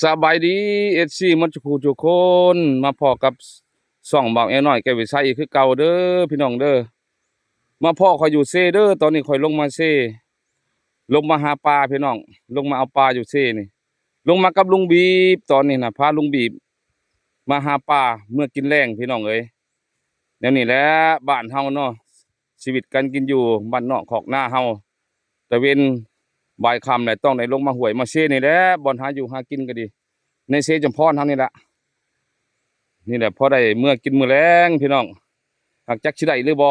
สบายดีมันจุกคนมาพอกับส่องเบาแอน้อยแกวิไสอีกคือเก่าเด้อพี่น้องเด้อมาพ่อคอยอยู่เซเด้อตอนนี้คอยลงมาเซลงมาหาปลาพี่น้องลงมาเอาปลาอยู่เซนี่ลงมากับลุงบีบตอนนี้นะพาลุงบีบมาหาปลาเมื่อกินแรงพี่น้องเอ้ยเดี๋ยวนี้แหละบ้านเฮาเนาะชีวิตการกินอยู่บ้านนอกขอกหน้าเฮาแต่เว้นบ่ายค่ำแหละต้องได้ลงมาห้วยมาเซนี่แหละบ่อนหาอยู่หากินก็ดีในเซจำพรเฮานี่แหละ นี่แหละพอได้เมื่อกินมื้อแลงพี่น้องหากจักสิได้หรือบ่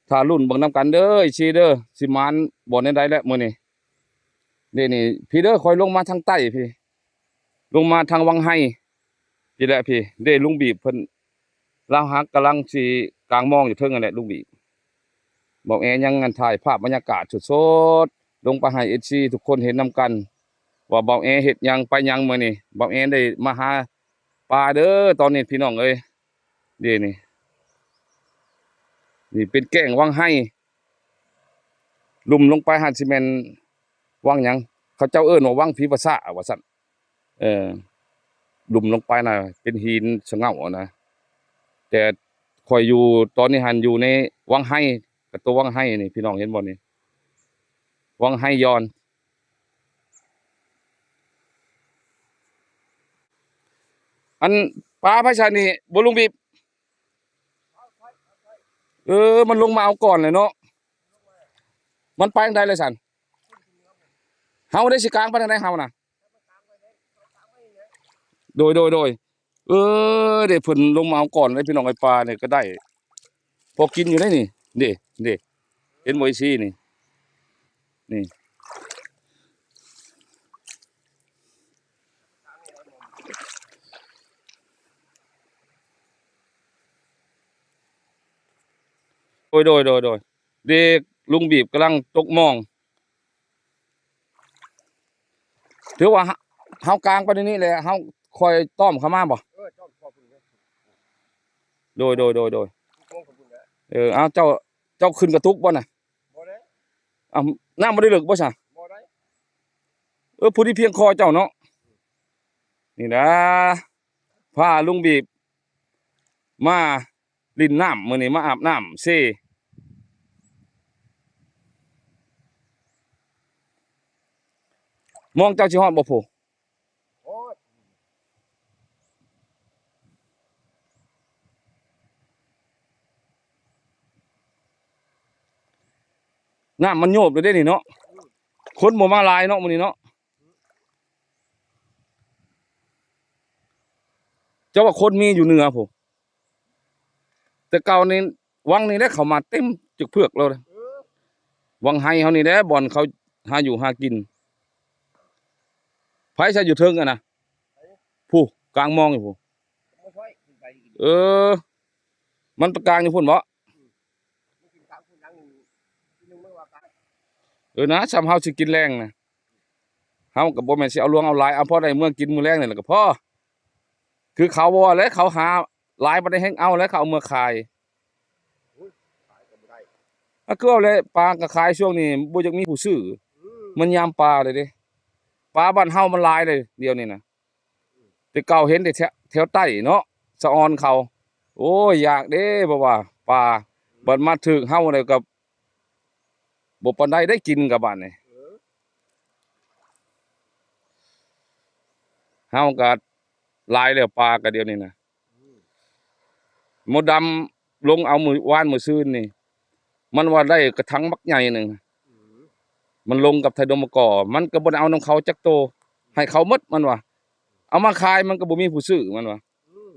ถ้ารุ่นเบิ่งนํกันเด้ออีซีเด้อสิมานบ่แนวใดแล้วมื้อนี้นี่พี่เด้อคอยลงมาทางใต้พี่ลงมาทางวังไห้พี่แหละพี่เด้ลุงบีบเพิ่นลาวฮักกำลังสิกลางมองอยู่เทิงนั่นแหละลุงบีบบอกแอยังงันถ่ายภาพบรรยากาศสดๆลงไปให้ FC ทุกคนเห็นนํกันว่าเบาแอเฮ็ดหยังไปหยังมื้อนี้เบาแอได้มาหาปลาเด้อตอนนี้พี่น้องเอ้ยนี่ นี่เป็นแก้งวังให้ลุ่มลงไปหันซีเมนวังหยังเขาเจ้าเอิ้นว่าวังผีภาษาว่าซั่นเออลุ่มลงไปน่ะเป็นหินสะเงานะแต่ข่อยอยู่ตอนนี้หันอยู่ในวังไห้กับตัววังไห้นี่พี่น้องเห็นบ่นี่วังไห้ย้อนอันปลาพระชานี่บ่ลุงบีบมันลงมาเอาก่อนเลยเนาะมันไปทางใดเลยซั่นเฮาได้สิกลางไปทางใดเฮาน่ะโดยเดี๋ยวเพิ่นลงมาเอาก่อนเลยพี่น้องไอ้ปลาเนี่ยก็ได้พอกินอยู่ได้นี่เด้เห็นบ่อีซี่นี่โดยเด็กลุงบีบกำลังตกมองถือว่าเฮากลางไปในนี้แหละเฮาคอยต้อมเข้ามาบ่จ้อมพอพุ่นเลยโดยมองกับพุ่นแล้วเอาเจ้าขึ้นกระตุกบ่น่ะบ่ได้อ้าวน้ำบ่ได้ลึกบ่ซะบ่ได้ผู้ที่เพียงคอเจ้าเนาะนี่นะพาลุงบีบมาลินน้ำมื้อนี้มาอาบน้ำเซมองเจ้าสิฮอดบ่ผู้โอ้ยน้ำมันโยบเลยเด้นี่เนาะคนบ่มาหลายเนาะมื้อนี้เนาะเจ้าว่าคนมีอยู่เหนือผู้แต่เก่านี่วังนี่ได้เข้ามาเต็มจึกเพือกแล้วนะเออวังไห้เฮานี่แหละบ่อนเขาหาอยู่หากินไผซะอยู่เทิงอะนะผู้กลางมองอยู่ผู้บ่ค่อยขึ้นไปกินเออมันตะกลางอยู่พุ่นบ่มันกินข้าวพุ่นนั่งทีนึงไม่ว่ากันนะซ้ำเฮาสิกินแรงนะเฮาก็บ่แม่นสิเอาลวงเอาหลายเอาพอได้เมื่อกินมื้อแรงนี่แหละก็พอคือเขาบ่ว่าแล้วเขาหาหลายบ่ได้แฮงเอาแล้วเขาเอามาขายอุ้ยขายก็บ่ได้คือเอาแล้วปลาก็ขายช่วงนี้บ่อยากมีผู้ซื้ออืมมันยามปลาเลยเด้ปลาบ้านเฮามันหลายเลยเดี๋ยวนี้น่ะแต่เก่าเห็นแต่แถวใต้เนาะสะออนเขาโอ้ยอยากเด้บ่ว่าปลาบัดมาถึกเฮาแล้วก็บ่ปานใดได้กินกับบ้านนี่เออเฮาก็หลายแล้วปลาก็เดี๋ยวนี้น่ะอืมมดดำลงเอามื้อวานมื้อซืนนี่มันว่าได้กระถังบักใหญ่หนึ่งอืมมันลงกับไทยดมกอมันก็บ่ได้เอานำเขาจักโตให้เขาหมดมันว่าเอามาขายมันก็บ่มีผู้ซื้อมันว่าอืม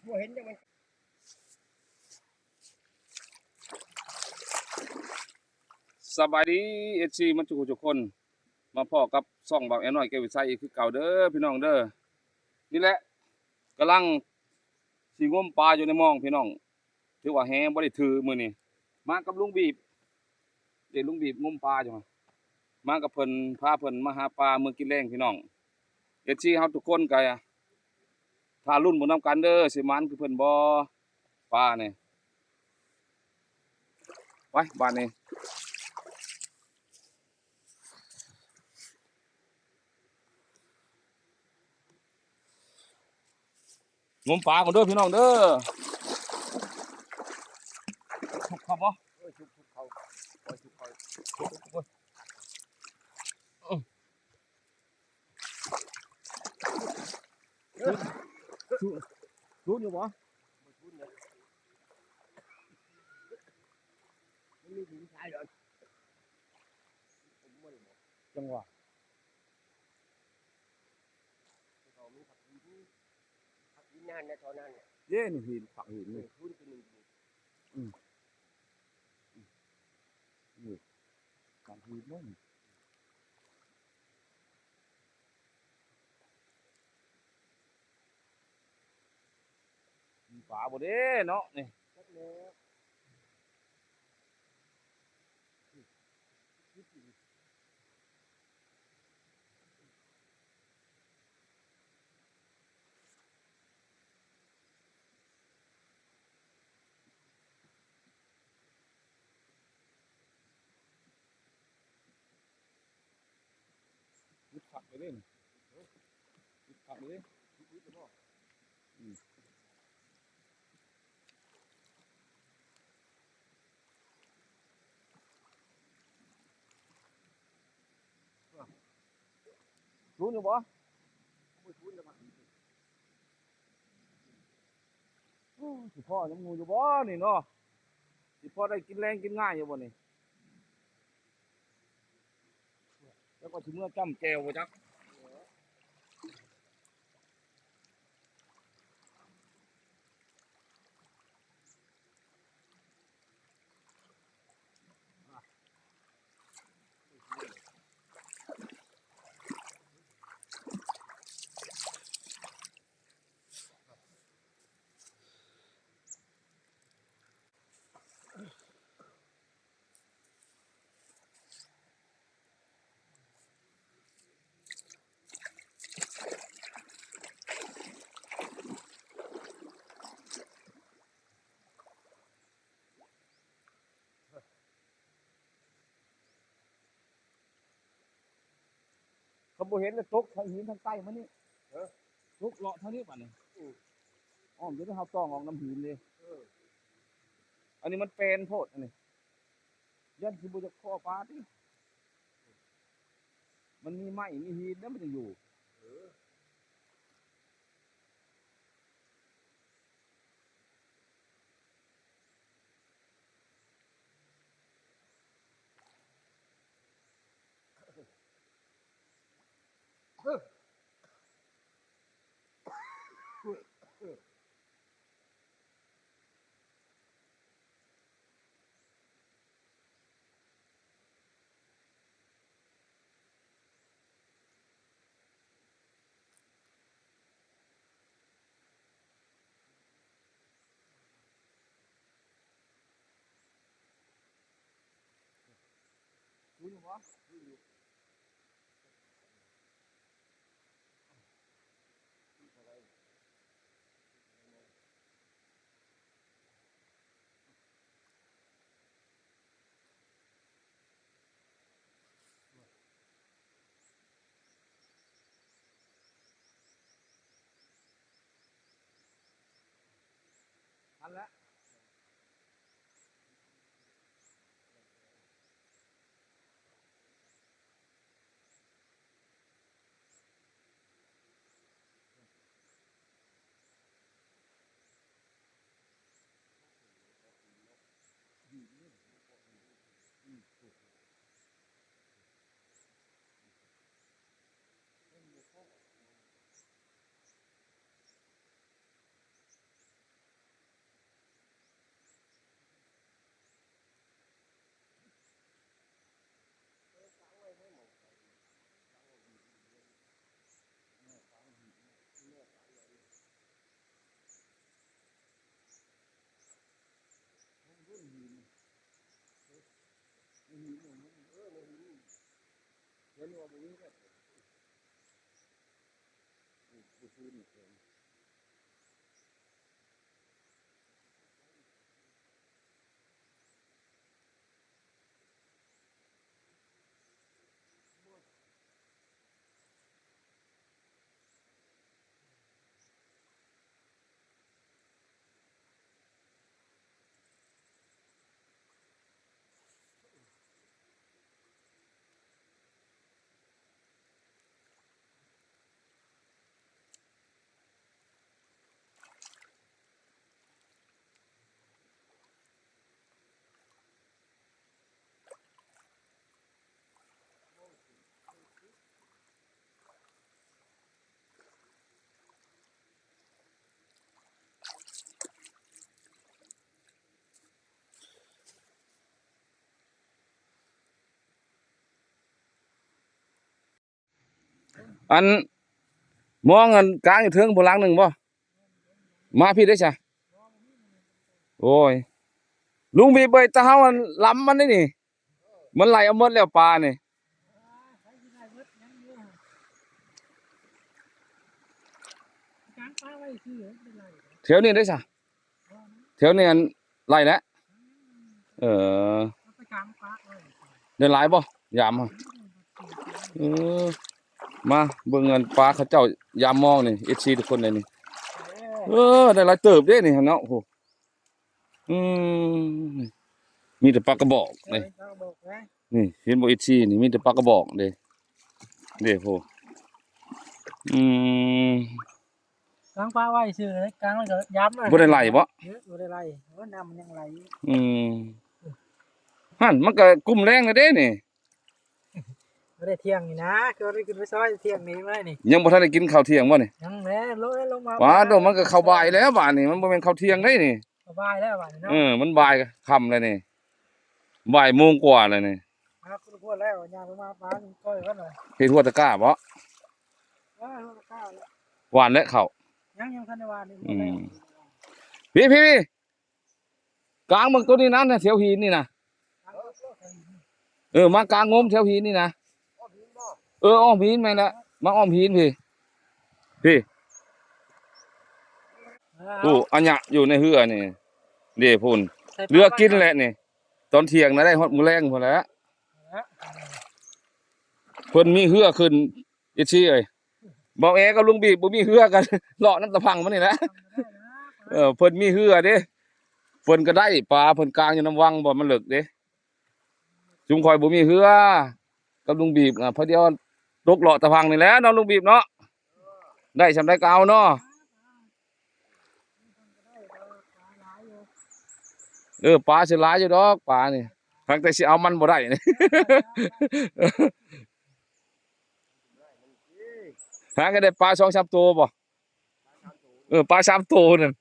บ่เห็นจังมันสบายดี FC มันทุกคนมาพ้อกับช่องเบาแอน้อยแก้ววิไสอีกคือเก่าเด้อพี่น้องเด้อนี่แหละกำลังสิงมปลาอยู่ในหม่องพี่น้องถือว่าแฮบ่ได้ถือมื้อนี้มากับลุงบีบเดี๋ยวลุงบีบงมปลาอยู่มากับเพิ่นพาเพิ่นมาหาปลามื้อกินแลงพี่น้อง FC เฮาทุกคนก็ ถ้ารุ่นบ่นํกันเด้อสิมันคือเพิ่นบ่ปลานี่ไปบ้านนี้งมปลาก่อนเด้อพี่น้องเด้อทุกครับบ่ ชุบเขาโอ้ยชุบเขา รู้อยู่บ่ ไม่ชุบเลยมันมีหินทรายเลยผมไม่ได้บอก จังหวะ เขามีผักหินนานนะตอนนั้นเนี่ย เย้นี่หินฝักหินนี่ ชุบเป็นหนึ่ง ฝักหินนู่นมีปลาบ่เด้เนาะนี่ สักแล้ว ยึดฝักไปเด้นี่ยึดฝักไปเด้ ชุบจะบอก รู้อยู่บ่ ไม่ชุบแล้วมัน สิพ่อยังงูอยู่บ่นี่เนาะสิพ่อได้กินแรงกินง่ายอยู่บ่นี่แล้วก็สิเมื่อจ้ำแจวบ่จักเขาบ่เห็นเลยตกทางหินทางใต้มานี่ตกเลาะทางนี้บัดนี้อ้อมจะได้เฮาต้องออกน้ำหินเลยอันนี้มันเป็นโพดอันนี้ยันสิบ่จะข้อปลาติมันมีไม้มีหินแล้วมันจะอยู่รู้อยู่บ่ทันแล้วเห็นว่าบ่มีแล้ว อันมองอันกลางอยู่เทิงพลังหนึ่งบ่มาพี่ได้ใช่โอ้ยลุงบีบไปตะเฮาอันล้ำมันได้นี่มันไหลเอาหมดแล้วปลานี่แถวนี้ได้ใช่แถวนี้อันไหลแล้วเออได้หลายบ่ยามอะเออมาเบิ่งเงินปลาเขาเจ้ายามมองนี่ FC ทุกคนเลยนี่เออได้หลายเติบเด้นี่เนาะโอ้โหอืมมีแต่ปลากระบอกนี่นี่เห็นบ่ FC นี่มีแต่ปลากระบอกเด้เด้โหอืม กลางปลาไว้ซื่อเลยกลางแล้วก็ย้ำเลย บ่ได้ไหลบ่ บ่ได้ไหลเพราะน้ำมันยังไหล อืมหั่นมันก็กุ้มแรงเลยเด้นี่ บ่ได้เที่ยงนี่นะก็ได้ขึ้นไปซอยเที่ยงนี้มานี่ ยังบ่ทันได้กินข้าวเที่ยงบ่นี่ ยังแม่ลงมา ว้าโดมันก็เข้าบ่ายแล้วบาดนี้มันบ่แม่นข้าวเที่ยงได้นี่ สบายแล้วบัดนี้เนาะ มันบ่ายค่ำแล้วนี่บ่ายโมงกว่าแล้วนี่ มาคุณพูดแล้วย่างลงมาปลาก้อยกันหน่อย เฮ็ดหัวตะกร้าบ่ ข้าวแล้ว หวานและข้าว ยังทันได้วานนี่ อืมพี่กลางเบิ่งตัวนี้นะแถวหินนี่นะมากลางงมแถวหินนี่นะอ้อมหินแม่นละมาอ้อมหินพี่ตู้อัญญะอยู่ในเรือนี่เด้พุ่นเรือกินแหละนี่ตอนเที่ยงนะได้ฮอดมื้อแลงพุ่นแหละเพิ่นมีเรือขึ้นอีซี่เอ้ยบอกแอกับลุงบีบ่มีเรือกัน เลาะน้ำตะพังมันนี่แหละเพิ่นมีเรือเด้เพิ่นก็ได้ปลาเพิ่นกลางอยู่น้ำวังบ่มันเลิกเด้จุมคอยบ่มีเรือกับลุงบีบพอเดียวตกเลาะตะพังนี่แหละเนาะลุงบีบเนาะได้สำได้ก็เอาเนาะปลาสิหลายอยู่ดอกปลานี่เพียงแต่สิเอามันบ่ได้นี่ หาก็ได้ปลา2-3ตัวบ่ปลา3ตัวนั่น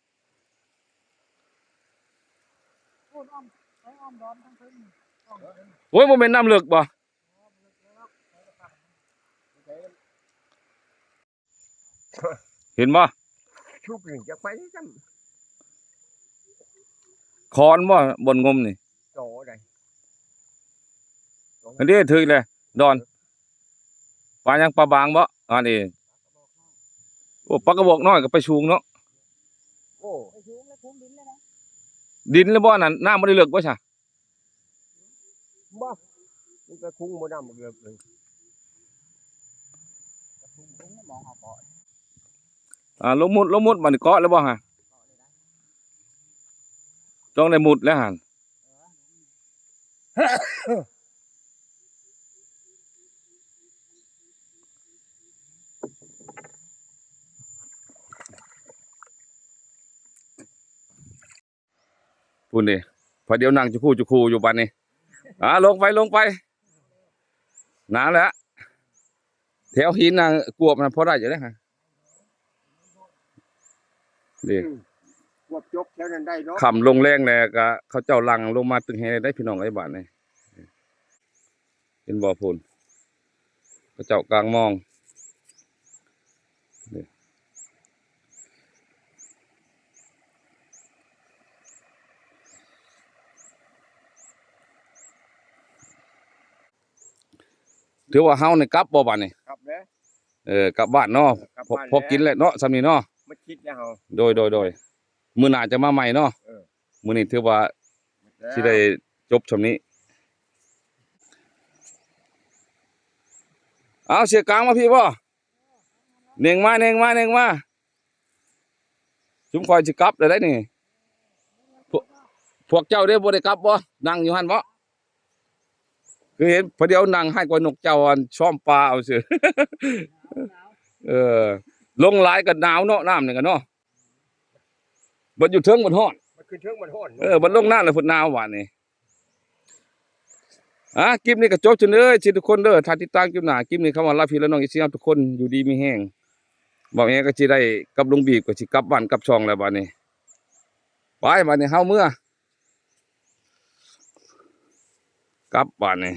โอ้ยบ่แม่นน้ำเลิกบ่เห็นบ่ ชุบนี่จะไปจัง คอนบ่บนงมนี่ โตได้ อันนี้ถึกเลยดอนปลายังปลาบางบ่อันนี้โอ้ปลากระบอกน้อยก็ไปชูงเนาะ โอ้ไปชุบแล้วคุ้มดินเลยนะ ดินแล้วบ่นั่นน้ำบ่ได้เลิกบ่ซะ บ่นี่ก็คุ้งบ่ดำเกือบเลยคุ้งมองเอาปอ ลงมุดมันเกาะแล้วบ่ฮะต้องได้มุดแล้วหั่นพุ่นดิพอเดี๋ยวนั่งจุคู่อยู่บัดนี้ลงไปหนาวแล้วแถวหินน่ะกวบน่ะพอได้อยู่เด้อฮะนี่ พวกจกแถวนั้นได้เนาะ ค่ำลงแรงแน่ก็เขาเจ้าหลังลงมาตึงแฮได้พี่น้องไอ้บ้านนี่เป็นบ่อพุ่นเขาเจ้ากลางมองนี่ถือว่าเฮานี่กลับบ่บัดนี่ ครับเด้อก ลับบ้านเนาะพอกินแหละเนาะซำนี้เนาะ มาคิดแล้วเฮา โดยมื้อหน้าจะมาใหม่เนาะ มื้อนี้ถือว่าสิได้จบช่วงนี้เอาเสียกลางมาพี่บ่เน่งมาชุมคอยสิกลับได้นี่พวกเจ้าได้บ่ได้กลับบ่นั่งอยู่หั่นบ่คือเห็นพอเดียวนั่งให้กว่านกเจ้าอันช้อมปลาเอาซื่อ ลงหลายก็หนาวเนาะน้ำนี่ก็เนาะบ่อยู่เทิงบ่ฮ้อน มันขึ้นเทิงมันฮ้อน บ่ลงน้ำแล้วพุ่นหนาวหวานนี่คลิปนี้ก็จบจนเด้อสิทุกคนเด้อถ้าติดตามคลิปหน้าคลิปนี้คำว่าลาพี่และน้องอีสิครับทุกคนอยู่ดีมีแห้งบ่แม่ก็สิได้กับลุงบีบก็สิกลับบ้านกลับช่องแล้วบัดนี้ไปบัดนี้เฮาเมื่อกลับบ้านนี่